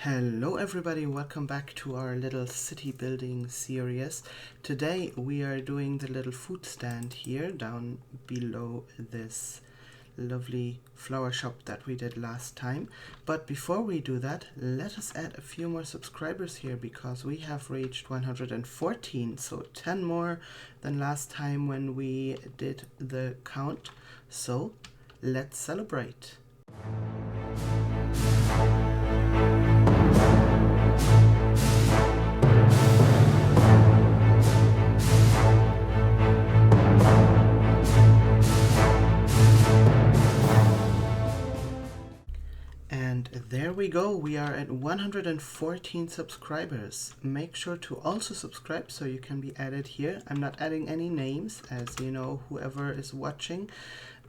Hello everybody, welcome back to our little city building series. Today we are doing the little food stand here down below this lovely flower shop that we did last time. But before we do that, let us add a few more subscribers here because we have reached 114, so 10 more than last time when we did the count. So let's celebrate. And there we go, we are at 114 subscribers. Make sure to also subscribe so you can be added here. I'm not adding any names, as you know, whoever is watching.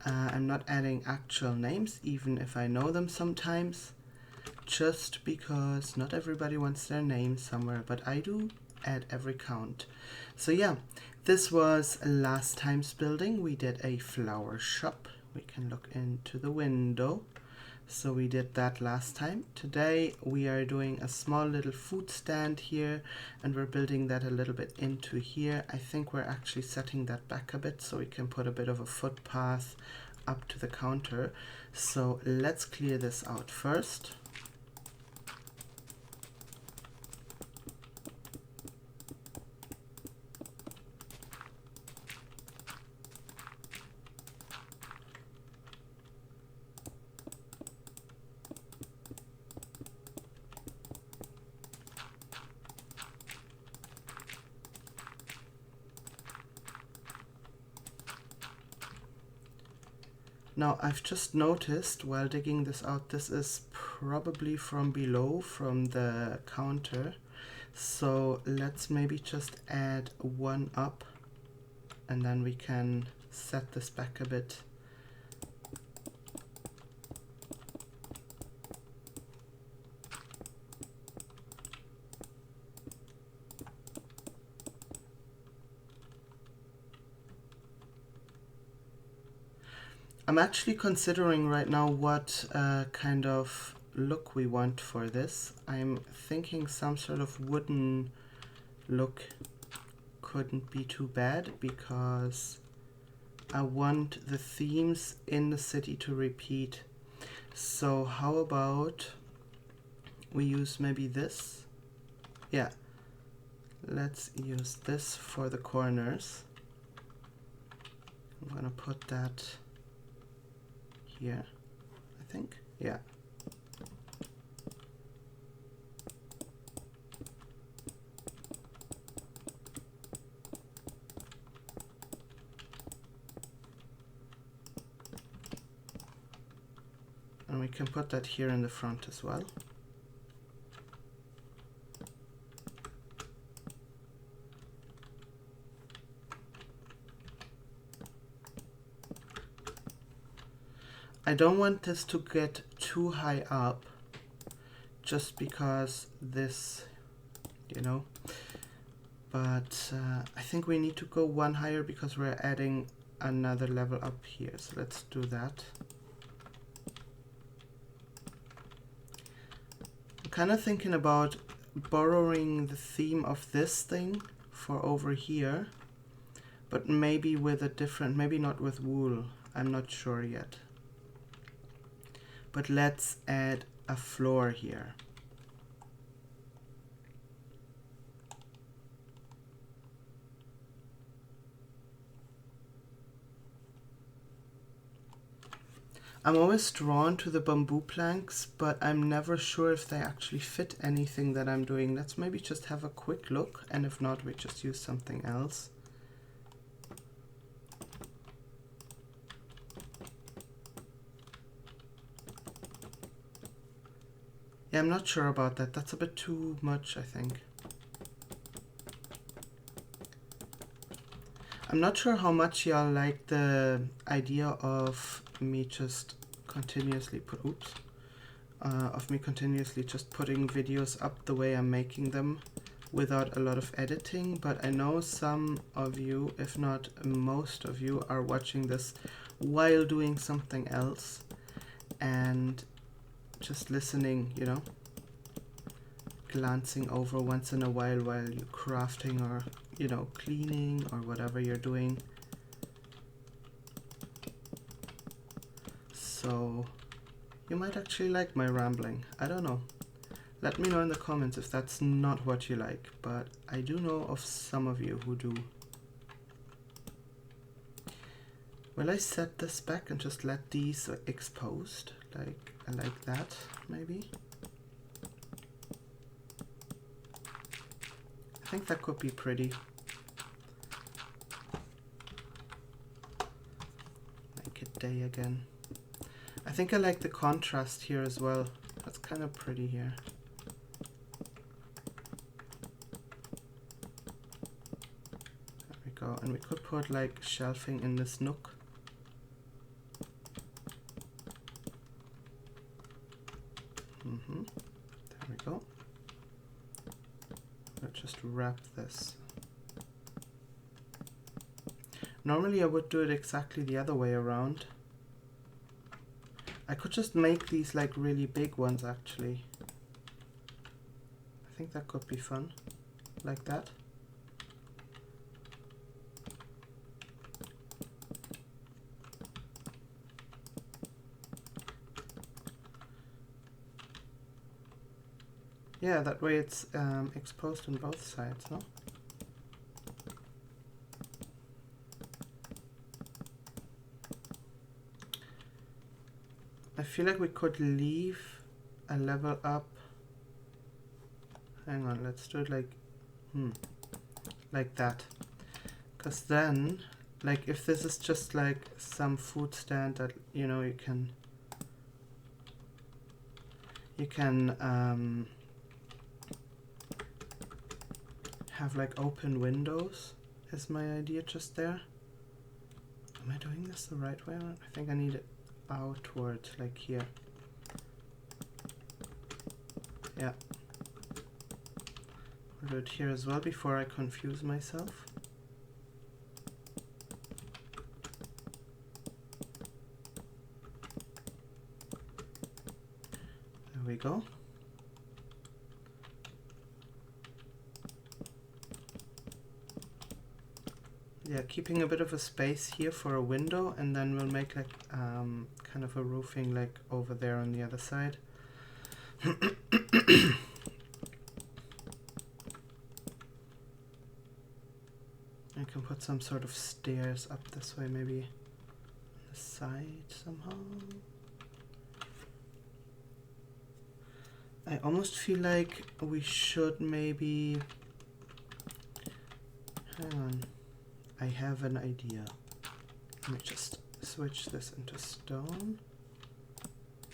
I'm not adding actual names, even if I know them sometimes, just because not everybody wants their name somewhere, but I do add every count. So yeah, this was last time's building. We did a flower shop. We can look into the window. So we did that last time. Today we are doing a small little food stand here, and we're building that a little bit into here. I think we're actually setting that back a bit so we can put a bit of a footpath up to the counter. So let's clear this out first. Now I've just noticed while digging this out, this is probably from below, from the counter. So let's maybe just add one up and then we can set this back a bit. I'm actually considering right now what kind of look we want for this. I'm thinking some sort of wooden look couldn't be too bad because I want the themes in the city to repeat. So how about we use maybe this? Yeah, let's use this for the corners. I'm gonna put that here, I think. Yeah. And we can put that here in the front as well. I don't want this to get too high up, just because this, you know, but I think we need to go one higher because we're adding another level up here. So let's do that. I'm kind of thinking about borrowing the theme of this thing for over here, but maybe with a different, maybe not with wool. I'm not sure yet. But let's add a floor here. I'm always drawn to the bamboo planks, but I'm never sure if they actually fit anything that I'm doing. Let's maybe just have a quick look, and if not, we just use something else. Yeah, I'm not sure about that. That's a bit too much, I think. I'm not sure how much y'all like the idea of me just continuously continuously just putting videos up the way I'm making them without a lot of editing, but I know some of you, if not most of you, are watching this while doing something else and just listening, you know. glancing over once in a while you're crafting or, you know, cleaning or whatever you're doing. So you might actually like my rambling. I don't know. Let me know in the comments if that's not what you like, but I do know of some of you who do. Will I set this back and just let these exposed? Like that, maybe? I think that could be pretty. Make it day again. I think I like the contrast here as well. That's kind of pretty here. There we go. And we could put like shelving in this nook. There we go. Let's just wrap this. Normally I would do it exactly the other way around. I could just make these like really big ones actually. I think that could be fun. Like that. Yeah, that way it's exposed on both sides, no? I feel like we could leave a level up. Hang on, let's do it like that. Because then, like if this is just like some food stand that, you know, you can have like open windows is my idea just there. Am I doing this the right way? I think I need it outward, like here. Yeah. I'll do it here as well before I confuse myself. There we go. Yeah, keeping a bit of a space here for a window, and then we'll make like kind of a roofing like over there on the other side. I can put some sort of stairs up this way, maybe on the side somehow. I almost feel like we should maybe... Hang on. I have an idea. Let me just switch this into stone.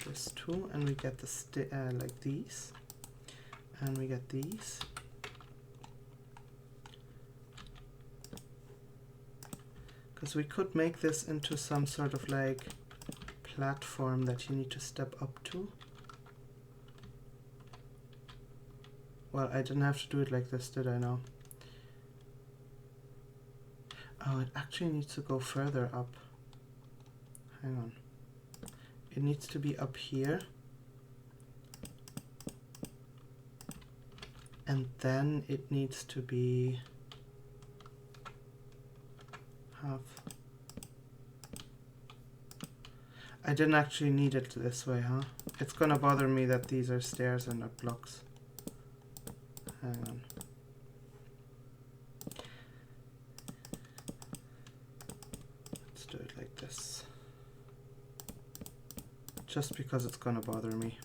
This too, and we get the like these, and we get these. Because we could make this into some sort of like platform that you need to step up to. Well, I didn't have to do it like this, did I now? Oh, it actually needs to go further up. Hang on. It needs to be up here. And then it needs to be half. I didn't actually need it this way, huh? It's gonna bother me that these are stairs and not blocks. Hang on. Let's do it like this. Just because it's gonna bother me.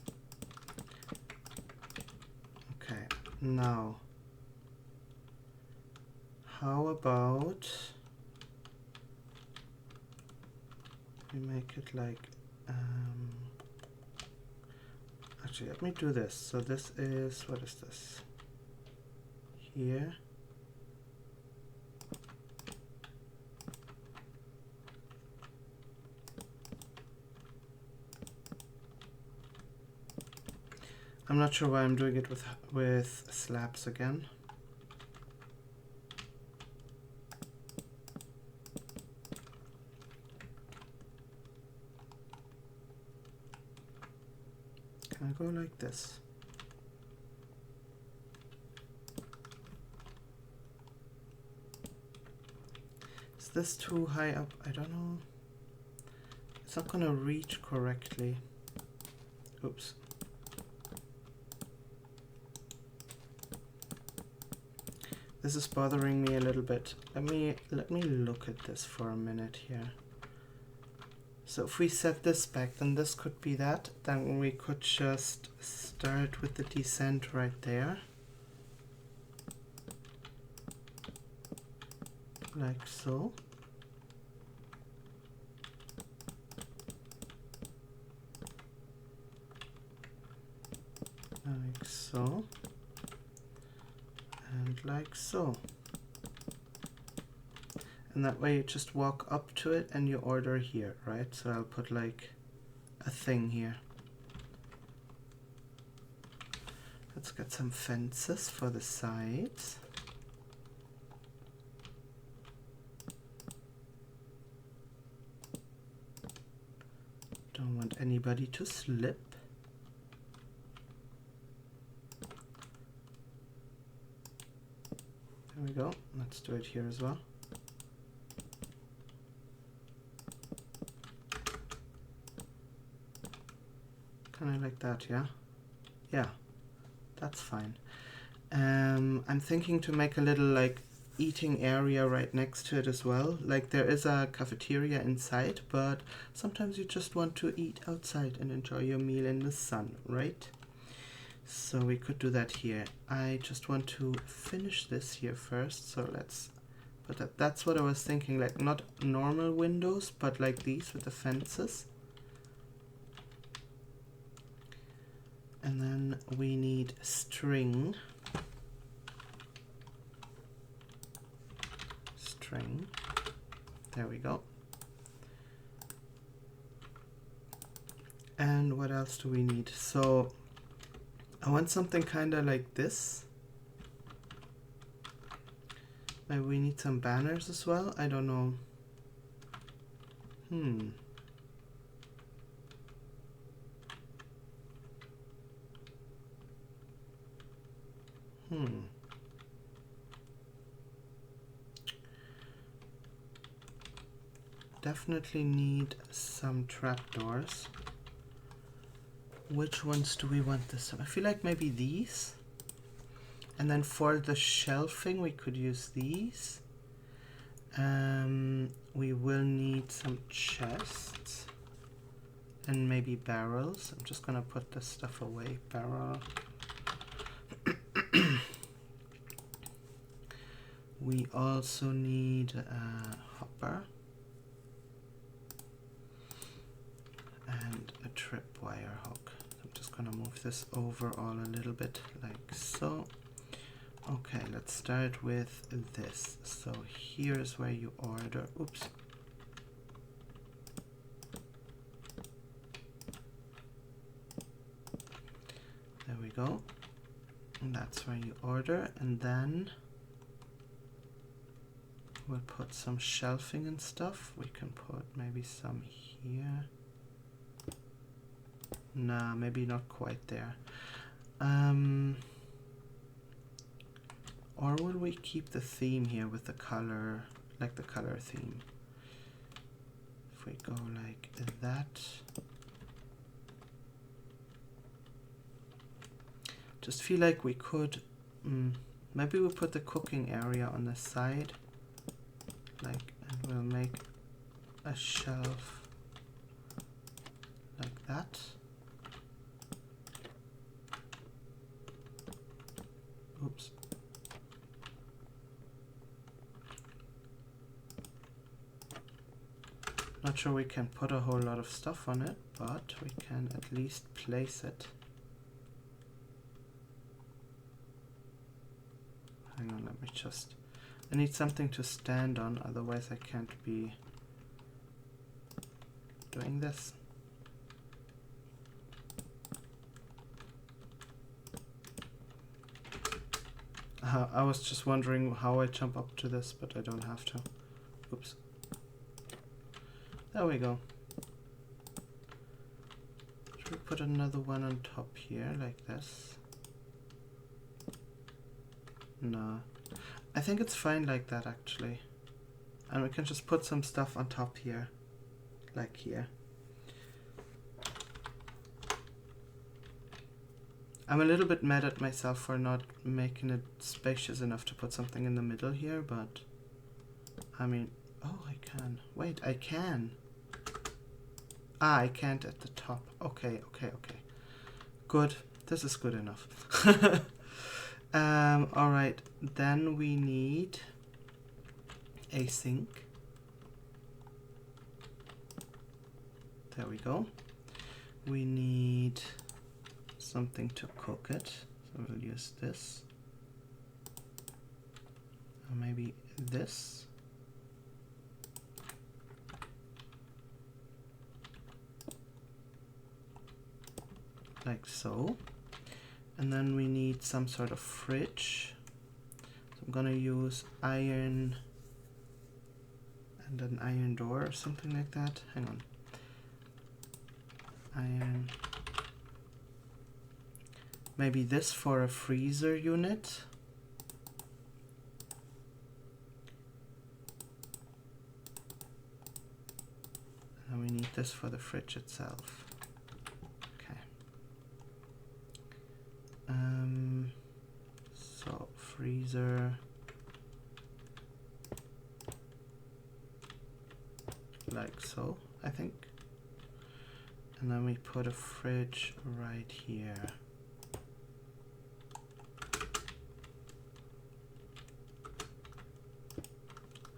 Okay, now how about we make it like actually let me do this. So this is, what is this here? I'm not sure why I'm doing it with slabs again. Can I go like this? this too high up? I don't know. It's not gonna reach correctly. Oops. This is bothering me a little bit. Let me look at this for a minute here. So if we set this back, then this could be that. Then we could just start with the descent right there. Like so. Like so. And like so. And that way you just walk up to it and you order here, right? So I'll put like a thing here. Let's get some fences for the sides. Don't want anybody to slip. There we go. Let's do it here as well. Kind of like that, yeah? Yeah, that's fine. I'm thinking to make a little like eating area right next to it as well. Like there is a cafeteria inside, but sometimes you just want to eat outside and enjoy your meal in the sun, right? So we could do that here. I just want to finish this here first, so let's put that. That's what I was thinking, like not normal windows, but like these with the fences. And then we need string. There we go. And what else do we need? So I want something kind of like this. Maybe we need some banners as well. I don't know. Definitely need some trapdoors. Which ones do we want this? I feel like maybe these. And then for the shelving we could use these. We will need some chests. And maybe barrels. I'm just gonna put this stuff away. Barrel. We also need a hopper. And a tripwire hook. I'm just gonna move this over all a little bit like so. Okay, let's start with this. So here's where you order. Oops. There we go. And that's where you order, and then we'll put some shelving and stuff. We can put maybe some here. Nah, maybe not quite there. Or will we keep the theme here with the color, like the color theme? If we go like that. Just feel like we could, maybe we'll put the cooking area on the side. Like, and we'll make a shelf like that. Oops. Not sure we can put a whole lot of stuff on it, but we can at least place it. Hang on, let me just... I need something to stand on, otherwise I can't be doing this. I was just wondering how I jump up to this, but I don't have to. Oops. There we go. Should we put another one on top here, like this? No. I think it's fine like that, actually. And we can just put some stuff on top here, like here. I'm a little bit mad at myself for not making it spacious enough to put something in the middle here, but I mean, oh, I can. Wait, I can. Ah, I can't at the top. Okay. Good. This is good enough. All right. Then we need a sink. There we go. We need something to cook it. So we'll use this. Or maybe this. Like so. And then we need some sort of fridge. So I'm gonna use iron and an iron door or something like that. Hang on. Iron. Maybe this for a freezer unit. And we need this for the fridge itself. Okay. So freezer. Like so, I think. And then we put a fridge right here.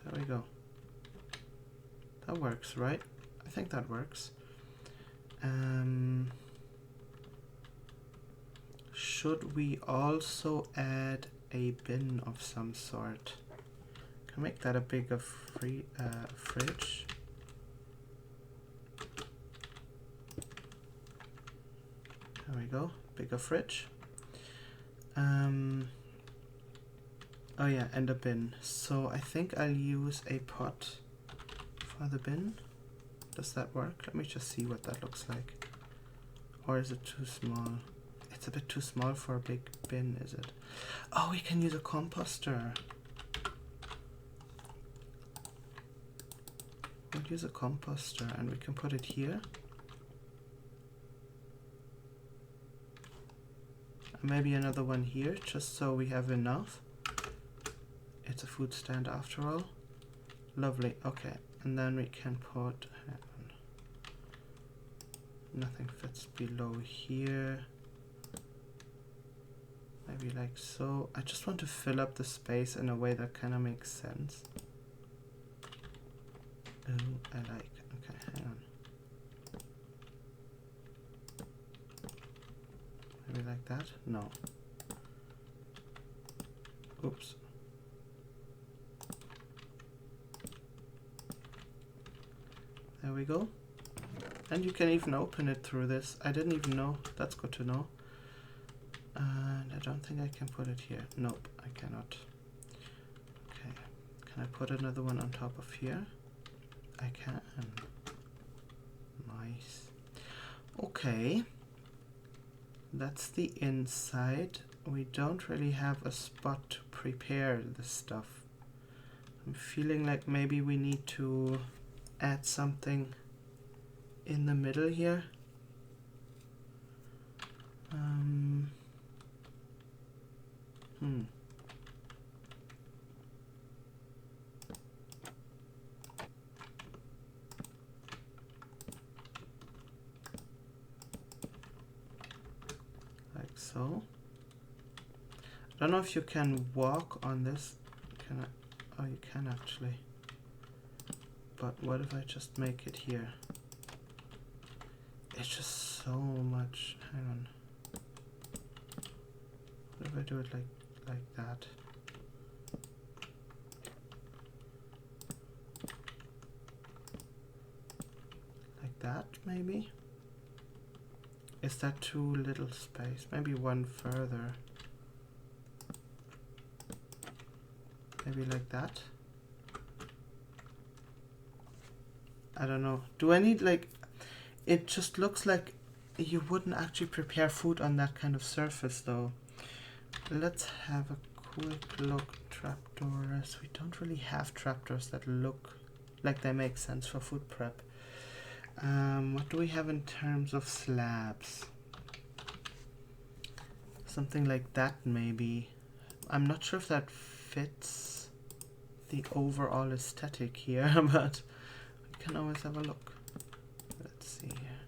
There we go. That works, right? I think that works. Should we also add a bin of some sort? Can make that a bigger fridge. There we go, bigger fridge. Oh yeah, and a bin. So I think I'll use a pot for the bin. Does that work? Let me just see what that looks like. Or is it too small? It's a bit too small for a big bin, is it? Oh, we can use a composter. We'll use a composter and we can put it here. And maybe another one here, just so we have enough. It's a food stand after all. Lovely, okay. And then we can put... Nothing fits below here. Maybe like so. I just want to fill up the space in a way that kind of makes sense. Oh, I like. Okay, hang on. Maybe like that? No. Oops. There we go. And you can even open it through this. I didn't even know. That's good to know. And I don't think I can put it here. Nope, I cannot. Okay. Can I put another one on top of here? I can. Nice. Okay. That's the inside. We don't really have a spot to prepare this stuff. I'm feeling like maybe we need to add something in the middle here. Like so. I don't know if you can walk on this. Can I? Oh, you can actually. But what if I just make it here? It's just so much. Hang on. What if I do it like that? Like that, maybe? Is that too little space? Maybe one further. Maybe like that? I don't know. Do I need like... It just looks like you wouldn't actually prepare food on that kind of surface though. Let's have a quick look. Trapdoors. We don't really have trapdoors that look like they make sense for food prep. What do we have in terms of slabs? Something like that maybe. I'm not sure if that fits the overall aesthetic here, but we can always have a look. Let's see here.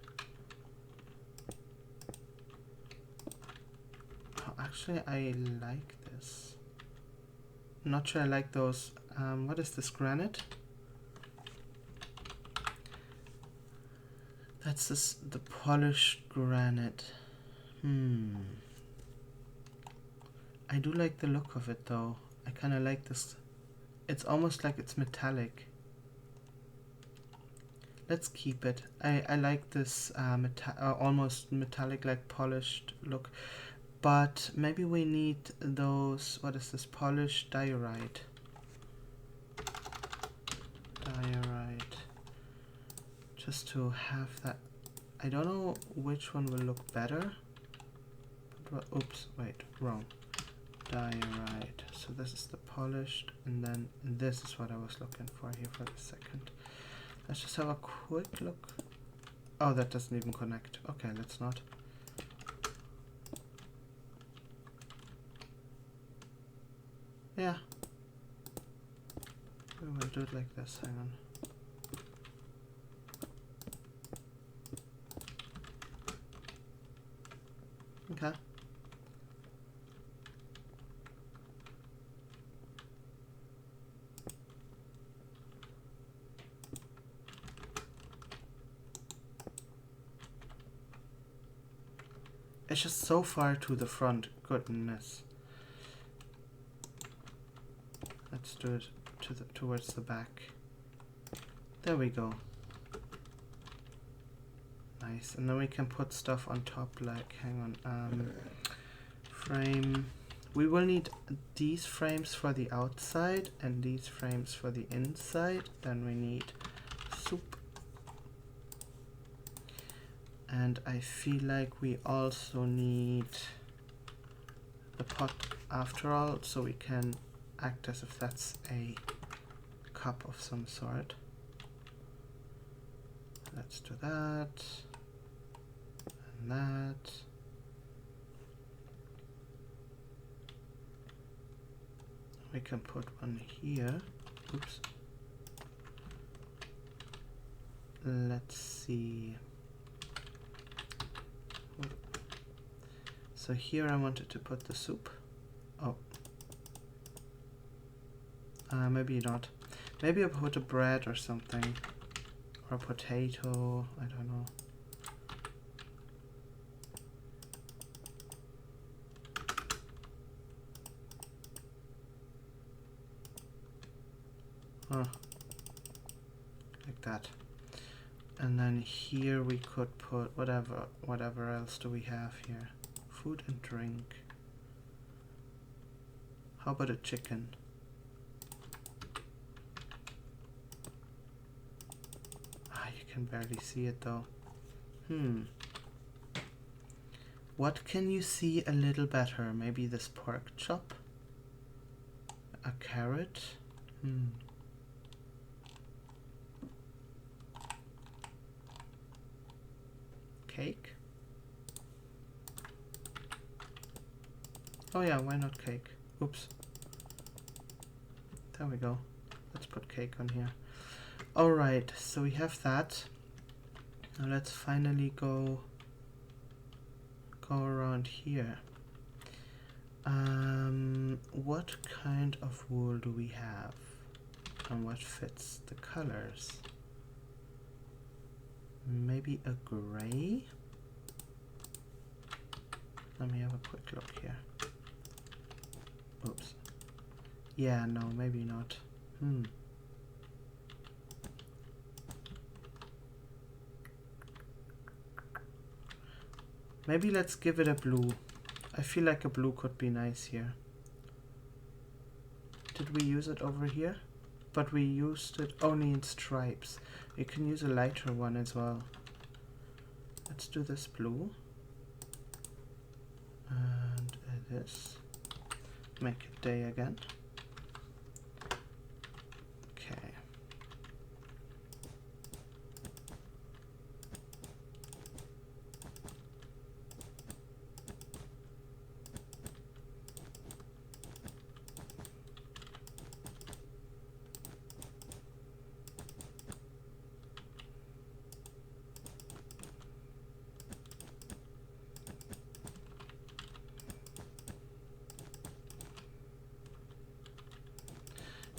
Oh, actually, I like this. Not sure I like those. What is this, granite? That's this, the polished granite. I do like the look of it though. I kind of like this. It's almost like it's metallic. Let's keep it. I like this almost metallic, like polished look. But maybe we need those, what is this, polished diorite. Diorite. Just to have that. I don't know which one will look better. But, oops, wait, wrong. Diorite. So this is the polished, and then this is what I was looking for here for a second. Let's just have a quick look. Oh, that doesn't even connect. Okay, let's not. Yeah. We will do it like this. Hang on. Okay. It's just so far to the front. Goodness. Let's do it to the towards the back. There we go. Nice. And then we can put stuff on top, like, hang on, frame. We will need these frames for the outside and these frames for the inside. Then we need soup. And I feel like we also need the pot after all, so we can act as if that's a cup of some sort. Let's do that. And that. We can put one here. Oops. Let's see. So here I wanted to put the soup. Oh. Maybe not. Maybe I'll put a bread or something. Or a potato. I don't know. Huh. Like that. And then here we could put whatever else do we have here? Food and drink. How about a chicken? Ah, you can barely see it though. What can you see a little better? Maybe this pork chop? A carrot? Cake? Oh yeah, why not cake? Oops. There we go. Let's put cake on here. Alright, so we have that. Now let's finally go around here. What kind of wool do we have? And what fits the colors? Maybe a gray? Let me have a quick look here. Oops. Yeah, no, maybe not. Maybe let's give it a blue. I feel like a blue could be nice here. Did we use it over here? But we used it only in stripes. You can use a lighter one as well. Let's do this blue. And this. make it day again. Okay.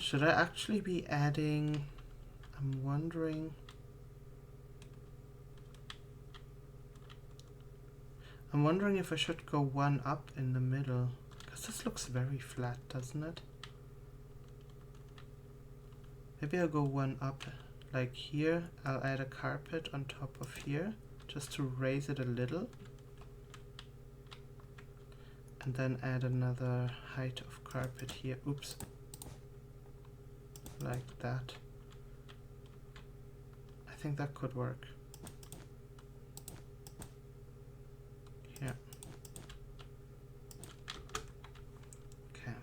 Should I actually be adding, I'm wondering, if I should go one up in the middle, because this looks very flat, doesn't it? Maybe I'll go one up, like here. I'll add a carpet on top of here, just to raise it a little. And then add another height of carpet here. Oops. Like that. I think that could work. Here. Okay.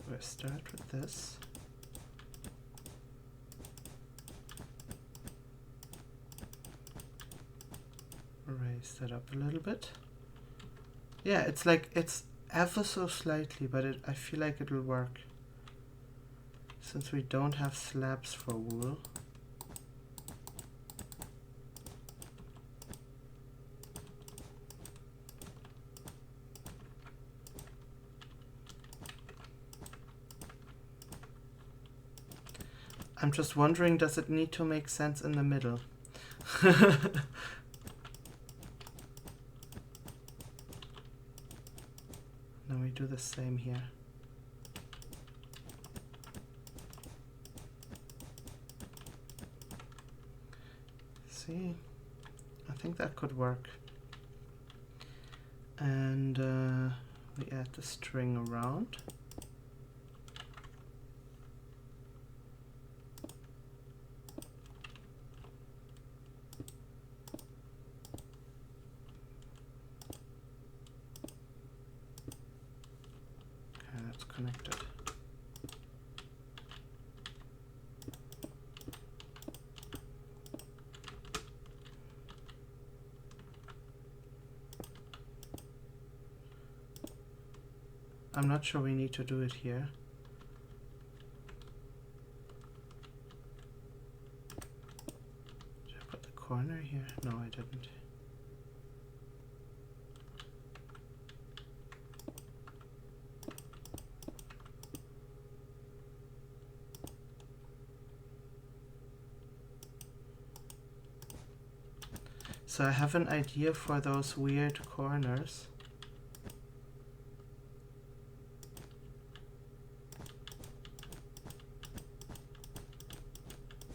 We'll start with this. Raise that up a little bit. Yeah, it's like, it's ever so slightly, but I feel like it will work. Since we don't have slabs for wool. I'm just wondering, does it need to make sense in the middle? Then we do the same here. See, I think that could work. And we add the string around. Connected. I'm not sure we need to do it here. Did I put the corner here? No, I didn't. So I have an idea for those weird corners.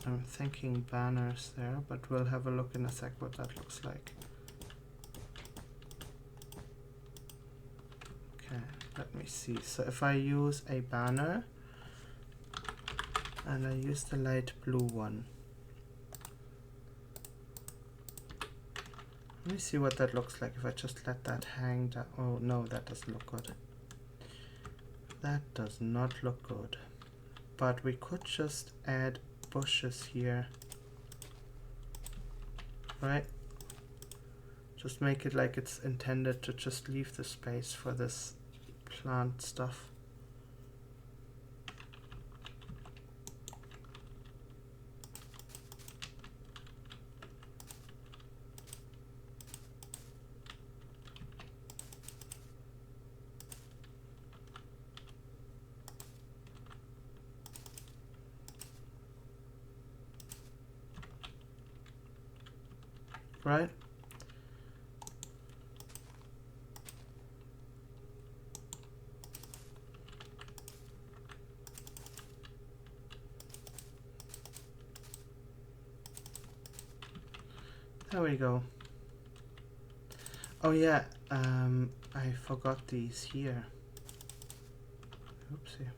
I'm thinking banners there, but we'll have a look in a sec what that looks like. Okay, let me see. So if I use a banner and I use the light blue one. Let me see what that looks like if I just let that hang down. Oh no, that doesn't look good. That does not look good. But we could just add bushes here. Right? Just make it like it's intended to just leave the space for this plant stuff. Right? There we go. Oh yeah, I forgot these here. Oopsie.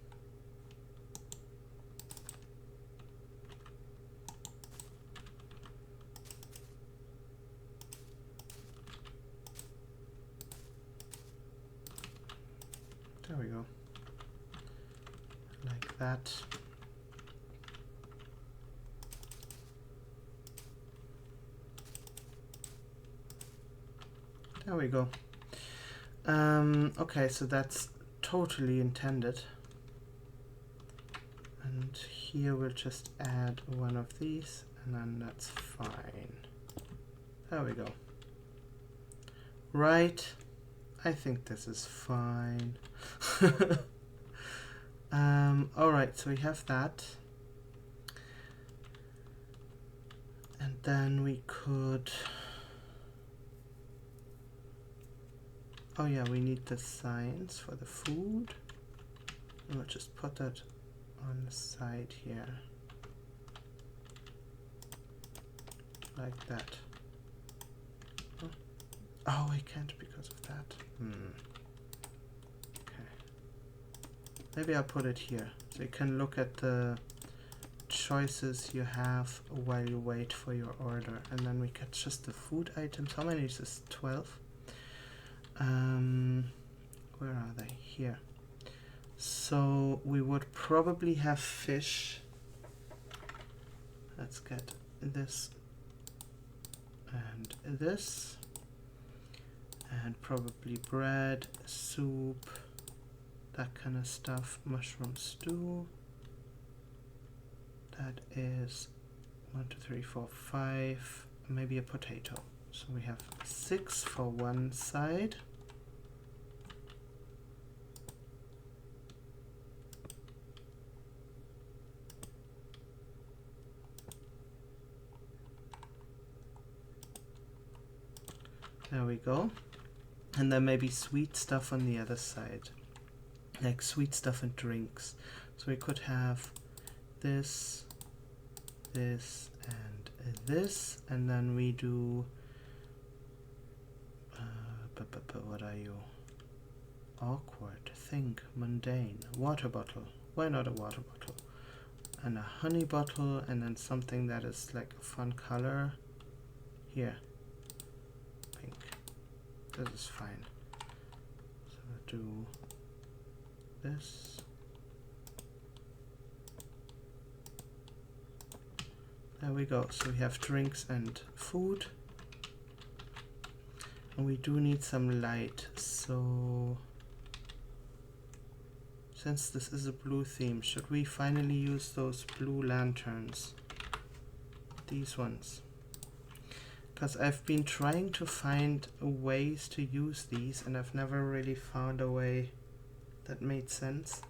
There we go. Like that. There we go. Okay, so that's totally intended. And here we'll just add one of these, and then that's fine. There we go. Right. I think this is fine. Alright, so we have that. And then we could... Oh yeah, we need the signs for the food. We'll just put that on the side here. Like that. Oh, I can't because of that. Okay. Maybe I'll put it here, so you can look at the choices you have while you wait for your order. And then we get just the food items. How many is this? 12? Where are they? Here. So we would probably have fish. Let's get this and this. And probably bread, soup, that kind of stuff. Mushroom stew. That is 1, 2, 3, 4, 5. Maybe a potato. So we have 6 for one side. There we go. And then maybe sweet stuff on the other side. Like sweet stuff and drinks. So we could have this, this, and this. And then we do... what are you? Awkward, think, mundane. Water bottle. Why not a water bottle? And a honey bottle, and then something that is like a fun color. Here. Pink. This is fine. So we'll do this. There we go. So we have drinks and food. And we do need some light. So since this is a blue theme, should we finally use those blue lanterns? These ones. Because I've been trying to find ways to use these and I've never really found a way that made sense.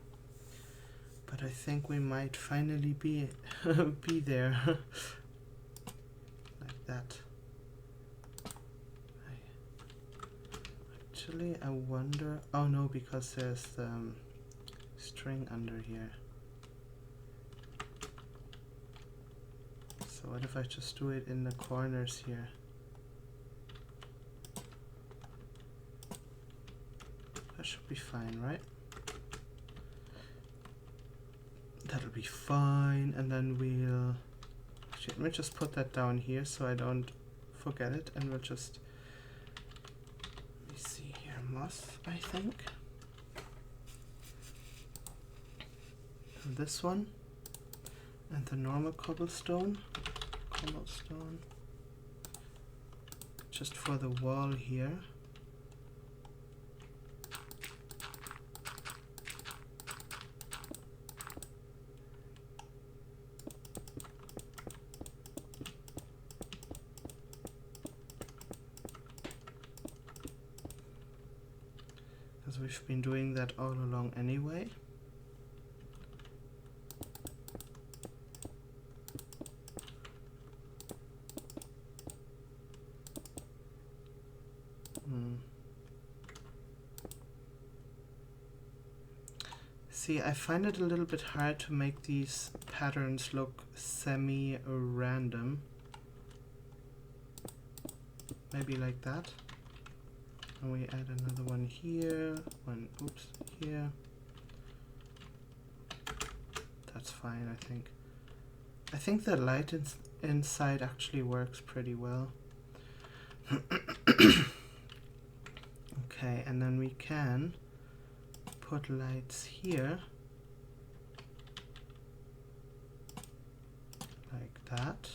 But I think we might finally be be there. Like that. Actually, I wonder... Oh no, because there's the string under here. So what if I just do it in the corners here? That should be fine, right? That'll be fine, and then we'll... Actually, let me just put that down here so I don't forget it, and we'll just... Let me see here, moss, I think. And this one, and the normal cobblestone. Just for the wall here. Because we've been doing that all along anyway. See, I find it a little bit hard to make these patterns look semi-random. Maybe like that. And we add another one here, one, oops, here. That's fine, I think. I think the light inside actually works pretty well. Okay, and then we can put lights here. Like that.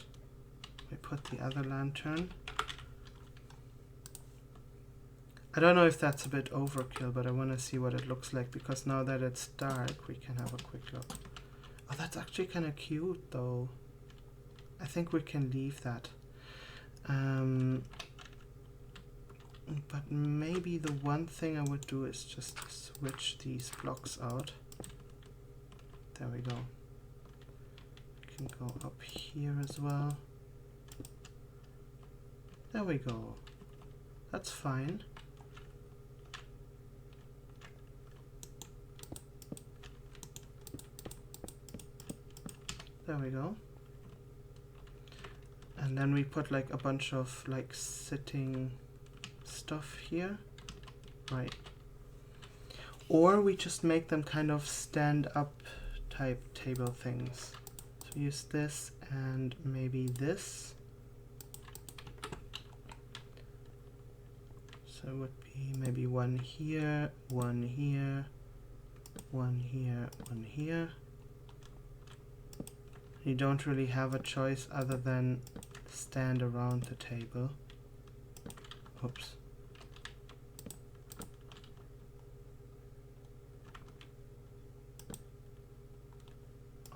We put the other lantern. I don't know if that's a bit overkill, but I want to see what it looks like, because now that it's dark, we can have a quick look. Oh, that's actually kind of cute, though. I think we can leave that. But maybe the one thing I would do is just switch these blocks out. There we go. We can go up here as well. There we go. That's fine. There we go. And then we put like a bunch of like sitting stuff here. Right. Or we just make them kind of stand up type table things. So use this and maybe this. So it would be maybe one here, one here, one here, one here. You don't really have a choice other than stand around the table. Oops.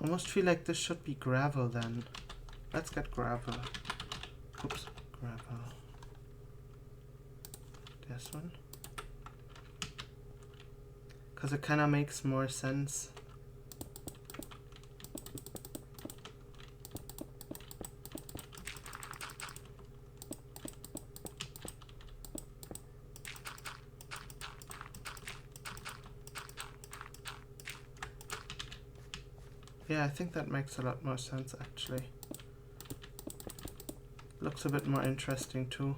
Almost feel like this should be gravel then. Let's get gravel. Oops, gravel. This one. Because it kind of makes more sense. Yeah, I think that makes a lot more sense actually. Looks a bit more interesting too.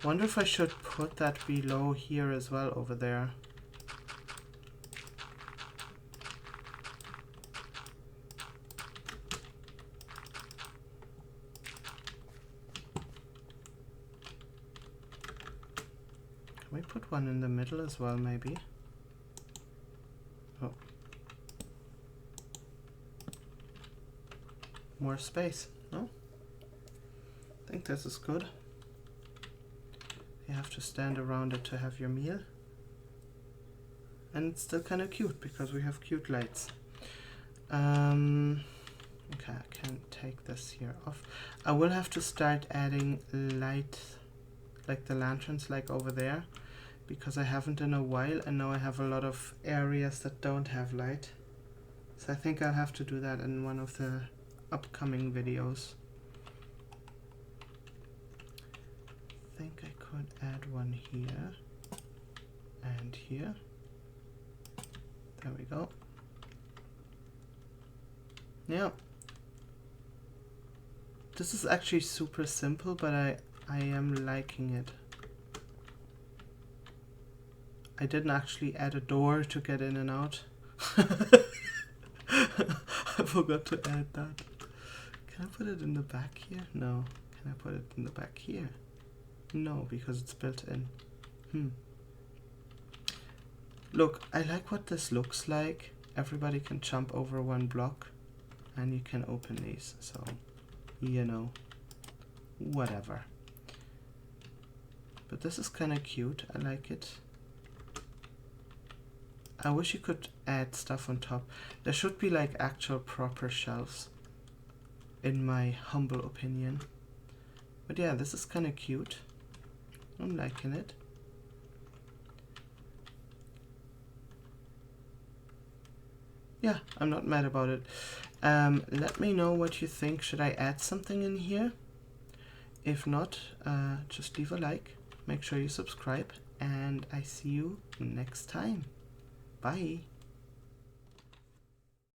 Wonder if I should put that below here as well over there. Can we put one in the middle as well, maybe? Oh. More space, no? I think this is good. You have to stand around it to have your meal. And it's still kind of cute because we have cute lights. Okay, I can't take this here off. I will have to start adding light, like the lanterns like over there, because I haven't in a while, and now I have a lot of areas that don't have light. So I think I'll have to do that in one of the upcoming videos. I think I could add one here and here. There we go. Yeah. This is actually super simple, but I am liking it. I didn't actually add a door to get in and out. I forgot to add that. Can I put it in the back here? No. Can I put it in the back here? No, because it's built in. Look, I like what this looks like. Everybody can jump over one block and you can open these. So, you know, whatever. But this is kind of cute. I like it. I wish you could add stuff on top. There should be like actual proper shelves, in my humble opinion. But yeah, this is kind of cute. I'm liking it. Yeah, I'm not mad about it. Let me know what you think. Should I add something in here? If not, just leave a like. make sure you subscribe, and I see you next time. Bye.